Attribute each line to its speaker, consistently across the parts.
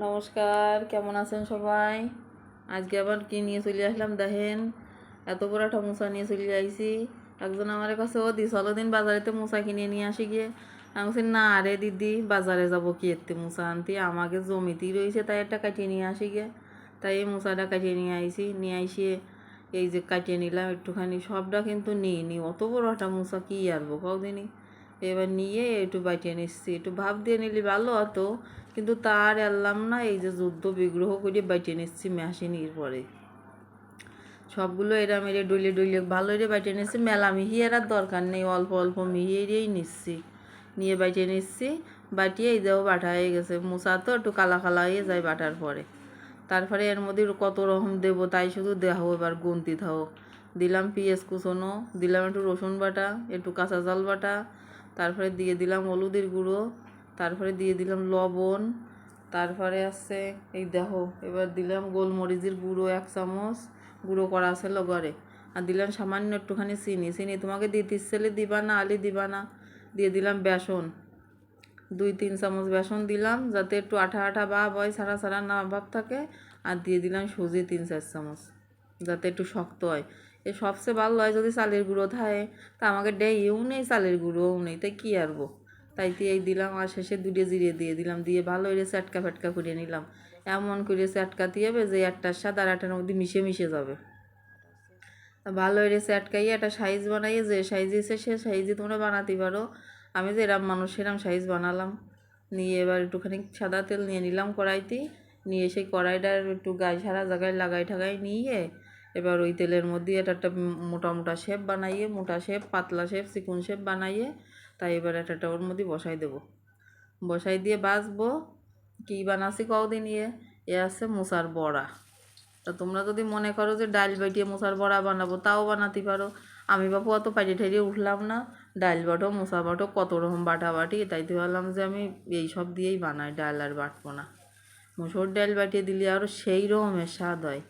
Speaker 1: নমস্কার, কেমন আছেন সবাই? আজকে আবার কি নিয়ে চলে আসলাম দেখেন। এত বড় একটা মোচা নিয়ে চলে আইছি। একজন আমার কাছে দি চলো দিন বাজারেতে মোচা কিনে নিয়ে আসি গিয়ে। আমি বলছি না রে দিদি, বাজারে যাব কি এতে মোচা আনতে, আমাকে জমিতেই রয়েছে তাই একটা কাটিয়ে নিয়ে আসি গিয়ে। তাই এই মোচাটা কাটিয়ে নিয়ে আইসি এই যে কাটিয়ে নিলাম একটুখানি, সবটা কিন্তু নিইনি, অত বড় একটা মোচা কি আরবো কদিনই। এবার নিয়ে একটু বাটিয়ে নিচ্ছি, একটু ভাব দিয়ে নিলে ভালো হতো, কিন্তু তার এলাম না। এই যে যুদ্ধ বিগ্রহ করে বাটিয়ে নিচ্ছি মেশিনের পরে সবগুলো এরা মেরে ডলে ডলে ভালো রে বাটিয়ে নিচ্ছি। মেলা মিহিয়ার আর দরকার নেই, অল্প অল্প মিহিয়েই নিচ্ছি, নিয়ে বাটিয়ে নিচ্ছি। বাটিয়ে এই যাও বাটা হয়ে গেছে। মোচা তো একটু কালা কালা হয়ে যায় বাটার পরে। তারপরে এর মধ্যে কত রকম দেবো তাই শুধু দেখাও, এবার গুনতি থাও। দিলাম পেঁয়াজ কুচনো, দিলাম একটু রসুন বাটা, একটু কাঁচা জাল বাটা, তারপরে দিয়ে দিলাম হলুদের গুঁড়ো, তারপরে দিয়ে দিলাম লবণ, তারপরে আছে এই দেখো এবার দিলাম গোলমরিচের গুঁড়ো 1 চামচ, গুঁড়ো করা আছে লগরে। আর দিলাম সামান্য একটুখানি চিনি তোমাকে দিতে ইচ্ছেলে দিবা, না আলি দিবা না। দিয়ে দিলাম বেসন, 2-3 চামচ বেসন দিলাম যাতে একটু আঠা আঠা ভাব হয়, ছাড়া ছাড়া না ভাব থাকে। আর দিয়ে দিলাম সুজি 3-4 চামচ যাতে একটু শক্ত হয়। এ সবচেয়ে ভালো হয় যদি চালের গুঁড়ো থাকে, তা আমাকে ডেইও নেই চালের গুঁড়োও নেই, তাই কী আরবো। তাইতে এই দিলাম, আর শেষে 2 জিরে দিয়ে দিলাম, দিয়ে ভালো করে চ্যাটকা ফ্যাটকা করে নিলাম। এমন করে চ্যাটকাতে হবে যে একটার সাথে আর একটার মধ্যে মিশে মিশে যাবে। ভালো করে চ্যাটকাইয়ে একটা সাইজ বানাইয়ে, যে সাইজ এসে সে সাইজে তোমরা বানাতে পারো। আমি যে এরম মানুষ সেরম সাইজ বানালাম। নিয়ে এবার একটুখানি সাদা তেল নিয়ে নিলাম কড়াইতে, নিয়ে সেই কড়াইটার একটু গায়ে সারা জায়গায় লাগাই ঠাগাই নিয়ে এবার ওই তেলের মধ্যে এটা একটা মোটা মোটা শেপ বানাইয়ে, মোটা শেপ, পাতলা শেপ, চিকন শেপ বানাইয়ে, তাই এবার একটা ওর মধ্যে বসাই দেবো। বসাই দিয়ে বাছবো। কী বানাচ্ছি কদিন এ আছে মোচার বড়া। তা তোমরা যদি মনে করো যে ডাল বাটিয়ে মোচার বড়া বানাবো, তাও বানাতে পারো। আমি বাপু অত পাইটে ঠাইটে উঠলাম না। ডাল বাটো, মোচা বাটো, কত রকম বাটাবাটি, তাইতে ভাবলাম যে আমি এই সব দিয়েই বানাই, ডাল আর বাটবো না। মুসুর ডাল বাটিয়ে দিলে আরও সেই রকমের স্বাদ হয়।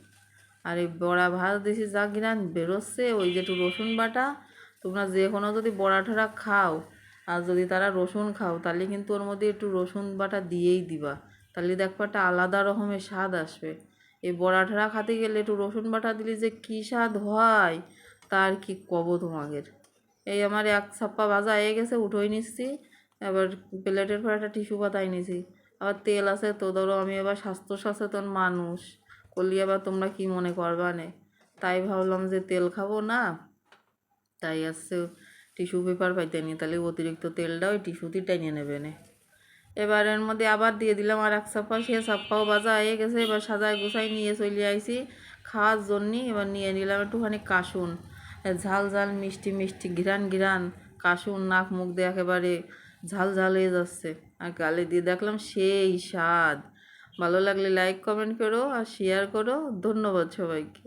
Speaker 1: আর এই বড়া ভাত দিয়েছি যা ঘ্রাণ বেরোচ্ছে, ওই যে একটু রসুন বাটা, তোমরা যে কোনো যদি বড়া ঠড়া খাও আর যদি তারা রসুন খাও, তাহলে কিন্তু ওর মধ্যে একটু রসুন বাটা দিয়েই দিবা, তাহলে দেখবো একটা আলাদা রকমের স্বাদ আসবে। এই বড়া ঠড়া খাতে গেলে একটু রসুন বাটা দিলে যে কী স্বাদ হয় তার কি কব তোমাদের। এই আমার 1 ছাপ্পা ভাজা হয়ে গেছে, উঠোই নিচ্ছি। এবার প্লেটের পর একটা টিস্যু পাতায় নিছি। আবার তেল আছে তো, ধরো আমি এবার স্বাস্থ্য সচেতন মানুষ, করলি আবার তোমরা কি মনে করবা নে, তাই ভাবলাম যে তেল খাবো না, তাই আসছে টিস্যু পেপার পাইতে নি, তাহলে অতিরিক্ত তেলটা ওই টিস্যুতেই টেনে নেবে নে। এবার এর মধ্যে আবার দিয়ে দিলাম আর 1 ছাপ্পা, সে ছাপ্পাও ভাজা হয়ে গেছে। এবার সাজায় গোছাই নিয়ে চলে আইছি খাওয়ার জন্যে। এবার নিয়ে নিলাম একটুখানি কাসুন, ঝাল ঝাল মিষ্টি মিষ্টি ঘিরান ঘিরান কাসুন, নাক মুখ দিয়ে একেবারে ঝাল ঝাল হয়ে যাচ্ছে। আর গালে দিয়ে দেখলাম সেই স্বাদ। ভালো লাগলে লাইক কমেন্ট করো আর শেয়ার করো। ধন্যবাদ সবাইকে।